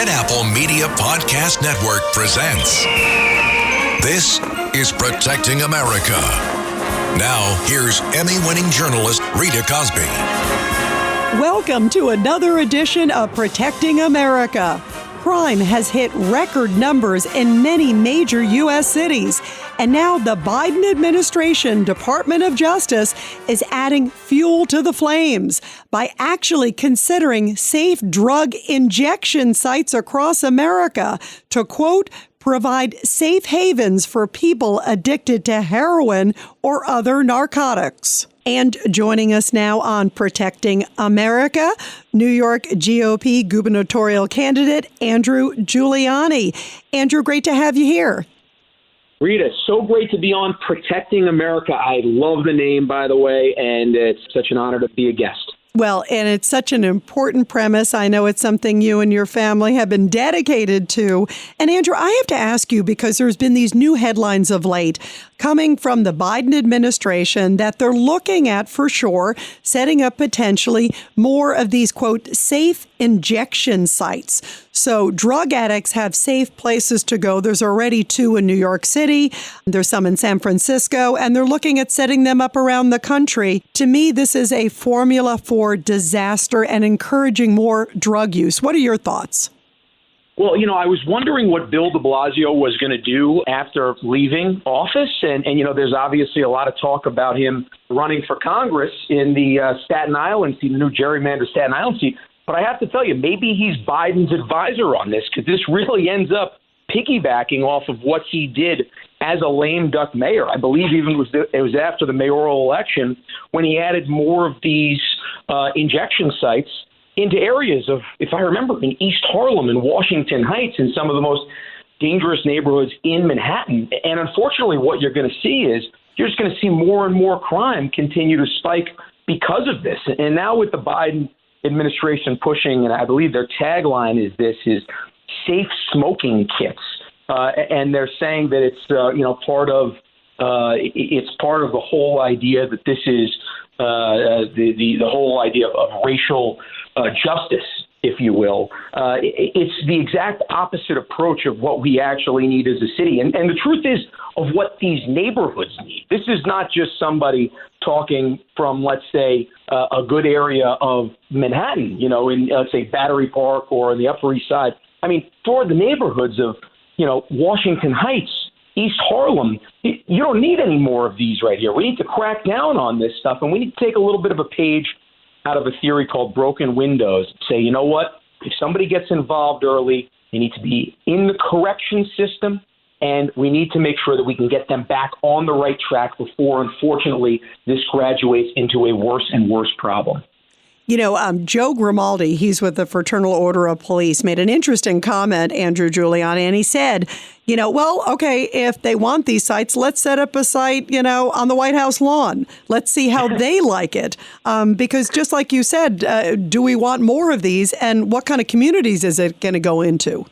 Red Apple Media Podcast Network presents This is Protecting America. Now, here's Emmy-winning journalist Rita Cosby. Welcome to another edition of Protecting America. Crime has hit record numbers in many major U.S. cities. And now the Biden administration Department of Justice is adding fuel to the flames by actually considering safe drug injection sites across America to, quote, provide safe havens for people addicted to heroin or other narcotics. And joining us now on Protecting America, New York GOP gubernatorial candidate Andrew Giuliani. Andrew, great to have you here. Rita, so great to be on Protecting America. I love the name, by the way, and it's such an honor to be a guest. Well, and it's such an important premise. I know it's something you and your family have been dedicated to. And Andrew, I have to ask you, because there's been these new headlines of late coming from the Biden administration that they're looking at, for sure, setting up potentially more of these, quote, safe injection sites. So drug addicts have safe places to go. There's already 2 in New York City. There's some in San Francisco, and they're looking at setting them up around the country. To me, this is a formula for disaster and encouraging more drug use. What are your thoughts? Well, I was wondering what Bill de Blasio was going to do after leaving office. And there's obviously a lot of talk about him running for Congress in the Staten Island seat, the new gerrymandered Staten Island seat. But I have to tell you, maybe he's Biden's advisor on this, because this really ends up piggybacking off of what he did as a lame duck mayor. I believe even it was after the mayoral election when he added more of these injection sites into areas of, if I remember, in East Harlem and Washington Heights, and some of the most dangerous neighborhoods in Manhattan. And unfortunately, what you're going to see is you're just going to see more and more crime continue to spike because of this. And now with the Biden administration pushing, and I believe their tagline is safe smoking kits. And they're saying that it's, part of the whole idea that this is the whole idea of racial justice, if you will. It's the exact opposite approach of what we actually need as a city. And the truth is of what these neighborhoods need. This is not just somebody talking from, let's say, a good area of Manhattan, in, let's say, Battery Park or in the Upper East Side. I mean, for the neighborhoods of, Washington Heights, East Harlem, you don't need any more of these right here. We need to crack down on this stuff, and we need to take a little bit of a page out of a theory called broken windows. Say, you know what? If somebody gets involved early, they need to be in the correction system, and we need to make sure that we can get them back on the right track before, unfortunately, this graduates into a worse and worse problem. Joe Grimaldi, he's with the Fraternal Order of Police, made an interesting comment, Andrew Giuliani, and he said, if they want these sites, let's set up a site, on the White House lawn. Let's see how they like it. Because just like you said, do we want more of these? And what kind of communities is it going to go into?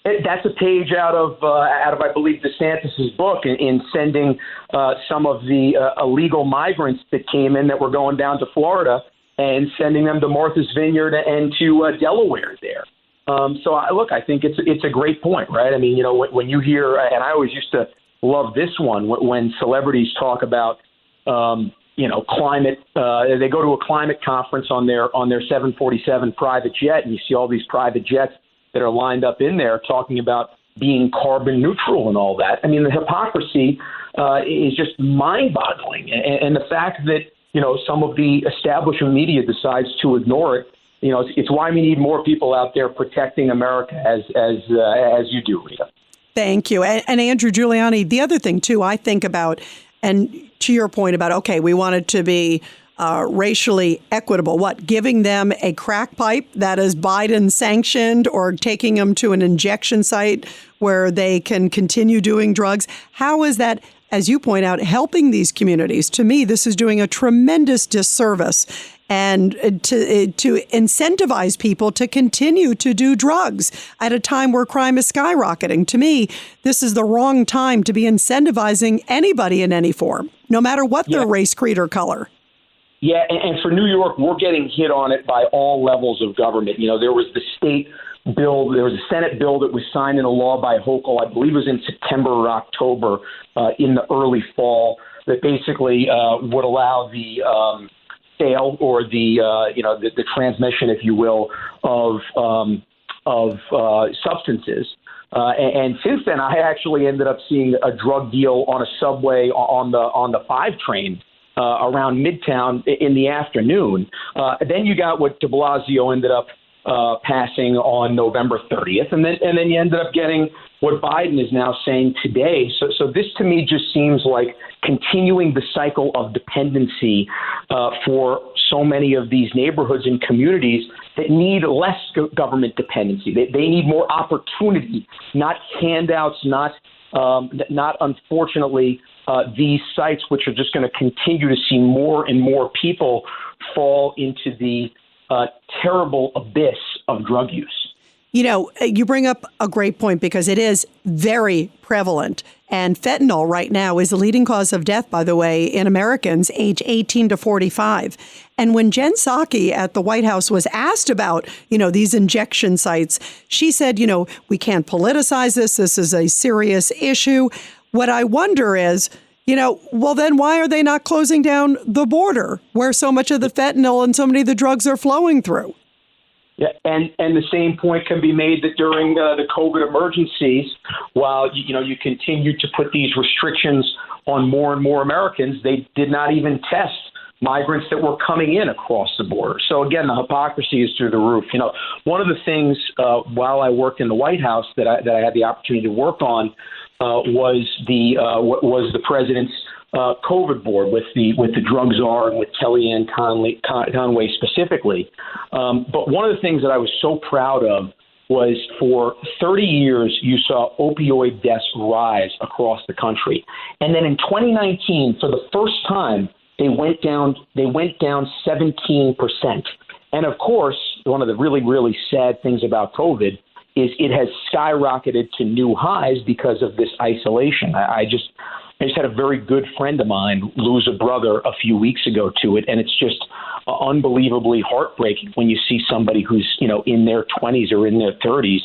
That's a page out of I believe, DeSantis's book in sending some of the illegal migrants that came in that were going down to Florida and sending them to Martha's Vineyard and to Delaware there. I think it's a great point, right? I mean, when you hear, and I always used to love this one, when celebrities talk about, climate, they go to a climate conference on their 747 private jet, and you see all these private jets that are lined up in there talking about being carbon neutral and all that. I mean, the hypocrisy is just mind-boggling. And the fact that, some of the establishment media decides to ignore it, it's why we need more people out there protecting America as you do, Rita. Thank you. And Andrew Giuliani, the other thing, too, I think about, and to your point about, we want it to be racially equitable. What, giving them a crack pipe that is Biden sanctioned or taking them to an injection site where they can continue doing drugs? How is that, as you point out, helping these communities? To me, this is doing a tremendous disservice and to incentivize people to continue to do drugs at a time where crime is skyrocketing. To me, this is the wrong time to be incentivizing anybody in any form, no matter what their race, creed, or color. Yeah, and for New York, we're getting hit on it by all levels of government. You know, there was the state bill. There was a Senate bill that was signed into law by Hochul, I believe it was in September or October, in the early fall, that basically would allow the sale or the transmission, if you will, of substances. And since then, I actually ended up seeing a drug deal on a subway on the 5 train around Midtown in the afternoon. Then you got what de Blasio ended up passing on November 30th, and then you ended up getting what Biden is now saying today. So this to me just seems like continuing the cycle of dependency for so many of these neighborhoods and communities that need less government dependency. They need more opportunity, not handouts, not unfortunately these sites which are just going to continue to see more and more people fall into the terrible abyss of drug use. You know, you bring up a great point because it is very prevalent. And fentanyl right now is the leading cause of death, by the way, in Americans age 18 to 45. And when Jen Psaki at the White House was asked about, these injection sites, she said, we can't politicize this. This is a serious issue. What I wonder is, well, then why are they not closing down the border where so much of the fentanyl and so many of the drugs are flowing through? Yeah, and the same point can be made that during the COVID emergencies, while you continue to put these restrictions on more and more Americans, they did not even test migrants that were coming in across the border. So again, the hypocrisy is through the roof. One of the things while I worked in the White House that I had the opportunity to work on was the president's COVID board with the drug czar and with Kellyanne Conway specifically. But one of the things that I was so proud of was for 30 years you saw opioid deaths rise across the country, and then in 2019, for the first time, they went down 17%. And of course, one of the really, really sad things about COVID is it has skyrocketed to new highs because of this isolation. I just had a very good friend of mine lose a brother a few weeks ago to it, and it's just unbelievably heartbreaking when you see somebody who's in their 20s or in their 30s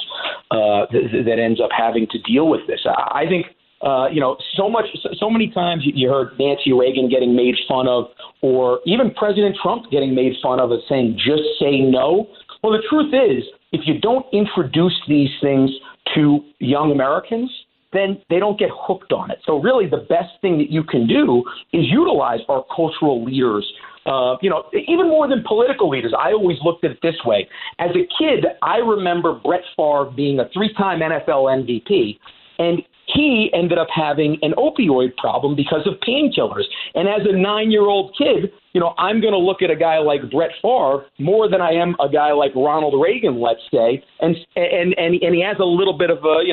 that ends up having to deal with this. I think so many times you heard Nancy Reagan getting made fun of, or even President Trump getting made fun of as saying just say no. Well, the truth is, if you don't introduce these things to young Americans, then they don't get hooked on it. So really the best thing that you can do is utilize our cultural leaders, even more than political leaders. I always looked at it this way. As a kid, I remember Brett Favre being a 3-time NFL MVP, and he ended up having an opioid problem because of painkillers. And as a 9-year-old kid, I'm going to look at a guy like Brett Favre more than I am a guy like Ronald Reagan, let's say. And he has a little bit of a,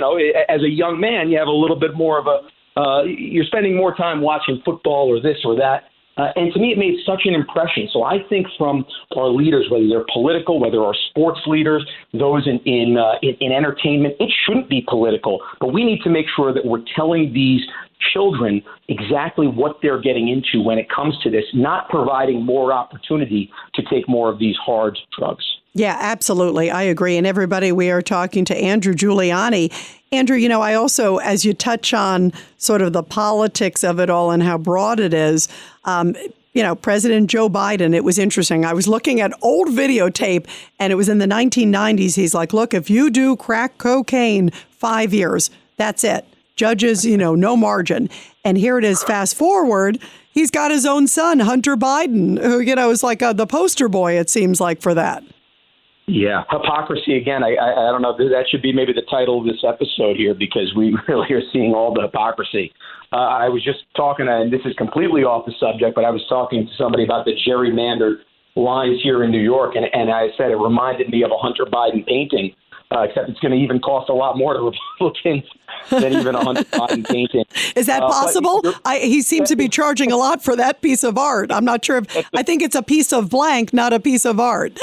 as a young man, you have a little bit more of you're spending more time watching football or this or that. And to me, it made such an impression. So I think from our leaders, whether they're political, whether our sports leaders, those in entertainment, it shouldn't be political. But we need to make sure that we're telling these children exactly what they're getting into when it comes to this, not providing more opportunity to take more of these hard drugs. Yeah, absolutely. I agree. And everybody, we are talking to Andrew Giuliani. Andrew, I also, as you touch on sort of the politics of it all and how broad it is, President Joe Biden, it was interesting. I was looking at old videotape, and it was in the 1990s. He's like, look, if you do crack cocaine, 5 years, that's it. Judges, no margin. And here it is, fast forward, he's got his own son, Hunter Biden, who, is like the poster boy, it seems like, for that. Yeah, hypocrisy again. I don't know. That should be maybe the title of this episode here, because we really are seeing all the hypocrisy. I was just talking, and this is completely off the subject, but I was talking to somebody about the gerrymandered lines here in New York, and I said it reminded me of a Hunter Biden painting, except it's going to even cost a lot more to Republicans than even a Hunter Biden painting. Is that possible? He seems to be charging a lot for that piece of art. I'm not sure I think it's a piece of blank, not a piece of art.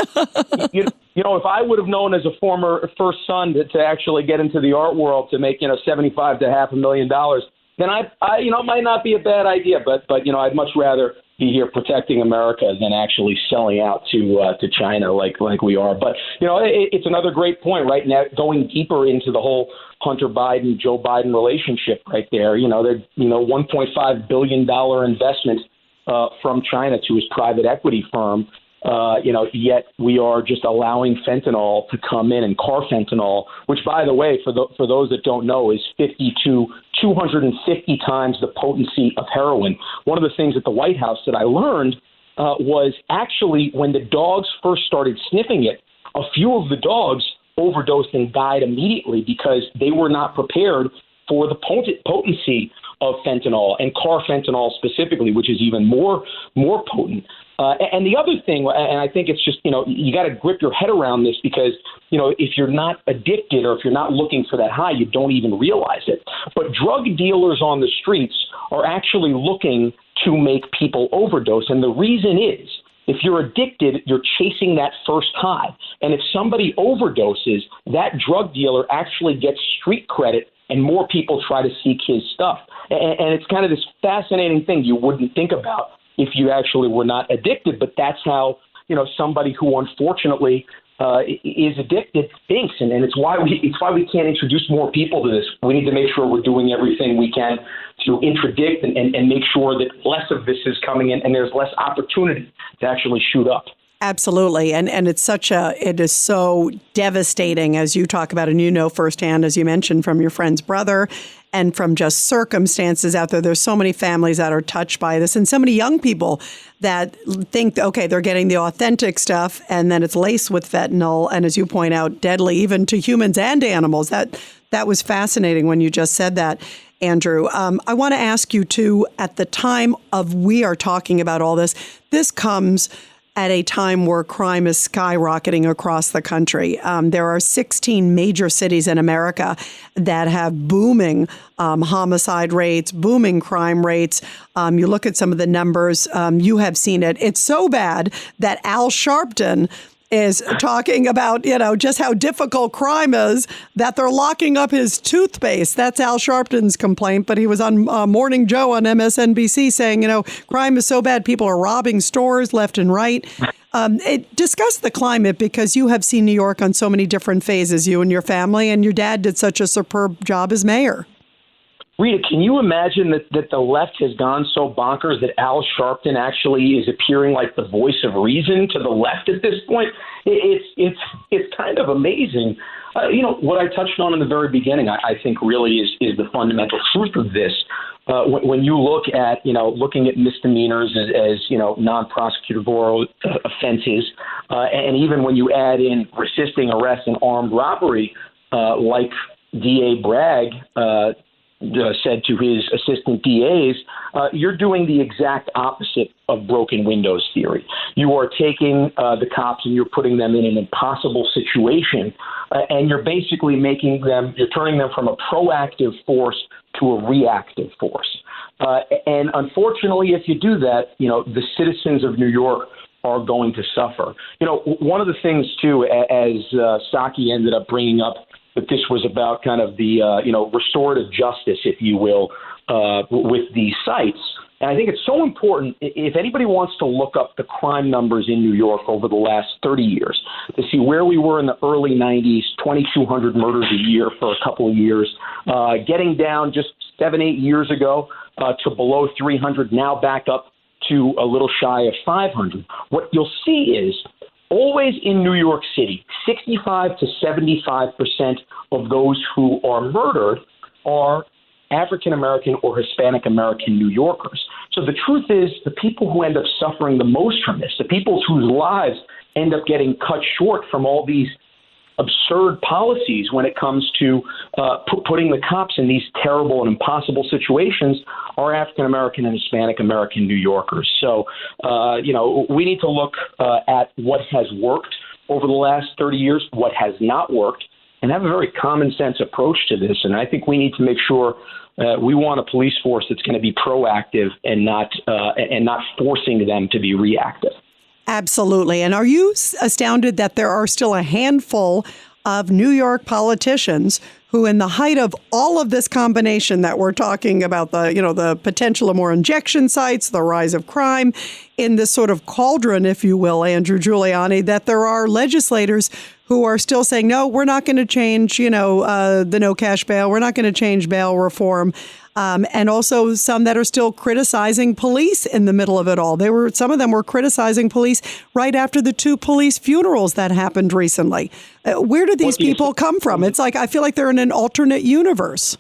If I would have known as a former first son to actually get into the art world to make, $75 to $500,000, then it might not be a bad idea. But I'd much rather be here protecting America than actually selling out to China like we are. But, it's another great point right now, going deeper into the whole Hunter Biden, Joe Biden relationship right there. They're, $1.5 billion investment from China to his private equity firm. Yet we are just allowing fentanyl to come in, and carfentanol, which, by the way, for those that don't know, is 50 to 250 times the potency of heroin. One of the things at the White House that I learned was actually when the dogs first started sniffing it, a few of the dogs overdosed and died immediately because they were not prepared for the potency of fentanyl, and carfentanol specifically, which is even more potent. And the other thing, and I think it's just, you got to grip your head around this because, if you're not addicted or if you're not looking for that high, you don't even realize it. But drug dealers on the streets are actually looking to make people overdose. And the reason is, if you're addicted, you're chasing that first high. And if somebody overdoses, that drug dealer actually gets street credit and more people try to seek his stuff. And it's kind of this fascinating thing you wouldn't think about if you actually were not addicted. But that's how, somebody who unfortunately is addicted thinks. And it's why we can't introduce more people to this. We need to make sure we're doing everything we can to interdict and make sure that less of this is coming in and there's less opportunity to actually shoot up. Absolutely. And it is so devastating, as you talk about, and firsthand, as you mentioned, from your friend's brother and from just circumstances out there. There's so many families that are touched by this, and so many young people that think, okay, they're getting the authentic stuff, and then it's laced with fentanyl, and as you point out, deadly even to humans and animals. That was fascinating when you just said that, Andrew. I want to ask you, too, at the time of we are talking about all this, this comes at a time where crime is skyrocketing across the country. There are 16 major cities in America that have booming homicide rates, booming crime rates. You look at some of the numbers, you have seen it. It's so bad that Al Sharpton is talking about, just how difficult crime is, that they're locking up his toothpaste. That's Al Sharpton's complaint, but he was on Morning Joe on MSNBC saying, crime is so bad, people are robbing stores left and right. Discuss the climate, because you have seen New York on so many different phases, you and your family, and your dad did such a superb job as mayor. Rita, can you imagine that the left has gone so bonkers that Al Sharpton actually is appearing like the voice of reason to the left at this point? It's kind of amazing. What I touched on in the very beginning, I think really is the fundamental truth of this. When you look at, looking at misdemeanors as non-prosecutable offenses, and even when you add in resisting arrest and armed robbery, like D.A. Bragg said to his assistant DAs, you're doing the exact opposite of broken windows theory. You are taking the cops and you're putting them in an impossible situation, and you're basically you're turning them from a proactive force to a reactive force. And unfortunately, if you do that, the citizens of New York are going to suffer. One of the things, too, as Psaki ended up bringing up, that this was about kind of the, restorative justice, if you will, with these sites. And I think it's so important, if anybody wants to look up the crime numbers in New York over the last 30 years, to see where we were in the early 90s, 2,200 murders a year for a couple of years, getting down just 7-8 years ago to below 300, now back up to a little shy of 500. What you'll see is, always in New York City, 65 to 75% of those who are murdered are African-American or Hispanic-American New Yorkers. So the truth is, the people who end up suffering the most from this, the people whose lives end up getting cut short from all these absurd policies when it comes to putting the cops in these terrible and impossible situations, are African-American and Hispanic-American New Yorkers. So, we need to look at what has worked over the last 30 years, what has not worked, and have a very common sense approach to this. And I think we need to make sure we want a police force that's going to be proactive and not forcing them to be reactive. Absolutely. And are you astounded that there are still a handful of New York politicians who, in the height of all of this combination that we're talking about, the potential of more injection sites, the rise of crime, in this sort of cauldron, if you will, Andrew Giuliani, that there are legislators who are still saying, no, we're not going to change, the no cash bail. We're not going to change bail reform. And also some that are still criticizing police in the middle of it all. Some of them were criticizing police right after the 2 police funerals that happened recently. Where do these people come from? It's like I feel like they're in an alternate universe.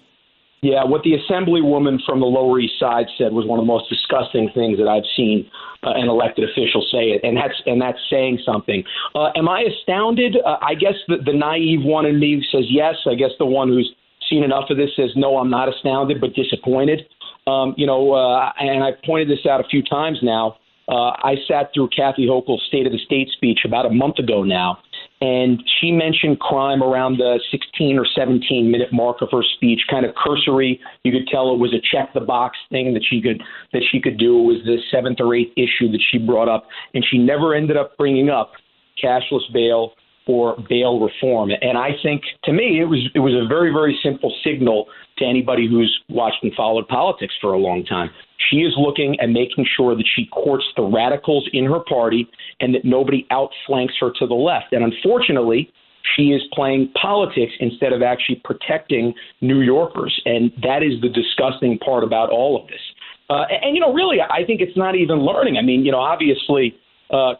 Yeah, what the assemblywoman from the Lower East Side said was one of the most disgusting things that I've seen an elected official say, and that's saying something. Am I astounded? I guess the naive one in me says yes. I guess the one who's seen enough of this says no, I'm not astounded, but disappointed. And I've pointed this out a few times now. I sat through Kathy Hochul's State of the State speech about a month ago now, and she mentioned crime around the 16 or 17-minute mark of her speech, kind of cursory. You could tell it was a check-the-box thing that she could do. It was the 7th or 8th issue that she brought up, and she never ended up bringing up cashless bail or bail reform. And I think, to me, it was a very, very simple signal to anybody who's watched and followed politics for a long time. She is looking and making sure that she courts the radicals in her party and that nobody outflanks her to the left. And unfortunately, she is playing politics instead of actually protecting New Yorkers. And that is the disgusting part about all of this. Really, I think it's not even learning. I mean, obviously,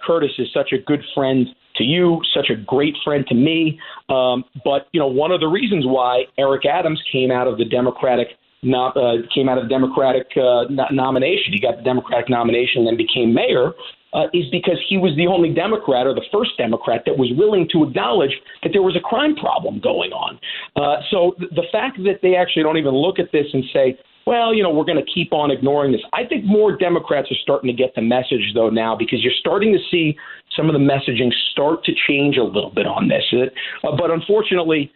Curtis is such a good friend to you, such a great friend to me. But one of the reasons why Eric Adams came out of the Democratic nomination, he got the Democratic nomination and then became mayor, is because he was the only Democrat, or the first Democrat, that was willing to acknowledge that there was a crime problem going on. So the fact that they actually don't even look at this and say, well, we're going to keep on ignoring this. I think more Democrats are starting to get the message, though, now, because you're starting to see some of the messaging start to change a little bit on this. But unfortunately,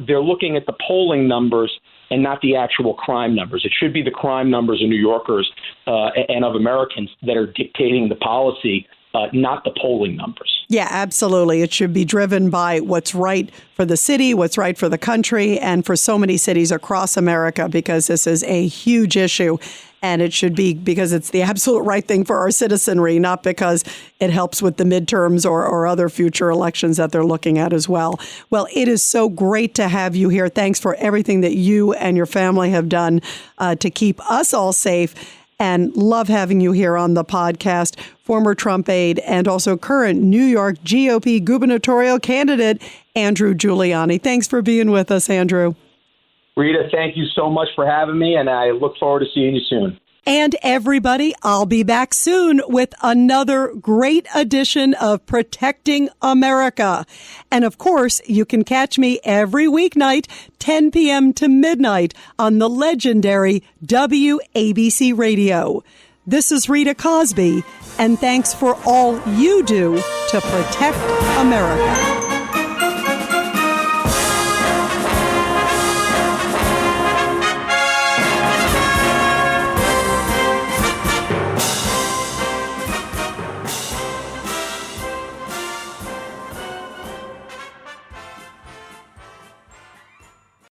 they're looking at the polling numbers and not the actual crime numbers. It should be the crime numbers of New Yorkers and of Americans that are dictating the policy, not the polling numbers. Yeah, absolutely. It should be driven by what's right for the city, what's right for the country, and for so many cities across America, because this is a huge issue. And it should be because it's the absolute right thing for our citizenry, not because it helps with the midterms or other future elections that they're looking at as well. Well, it is so great to have you here. Thanks for everything that you and your family have done to keep us all safe. And love having you here on the podcast. Former Trump aide and also current New York GOP gubernatorial candidate, Andrew Giuliani. Thanks for being with us, Andrew. Rita, thank you so much for having me, and I look forward to seeing you soon. And everybody, I'll be back soon with another great edition of Protecting America. And of course, you can catch me every weeknight, 10 p.m. to midnight on the legendary WABC Radio. This is Rita Cosby, and thanks for all you do to protect America.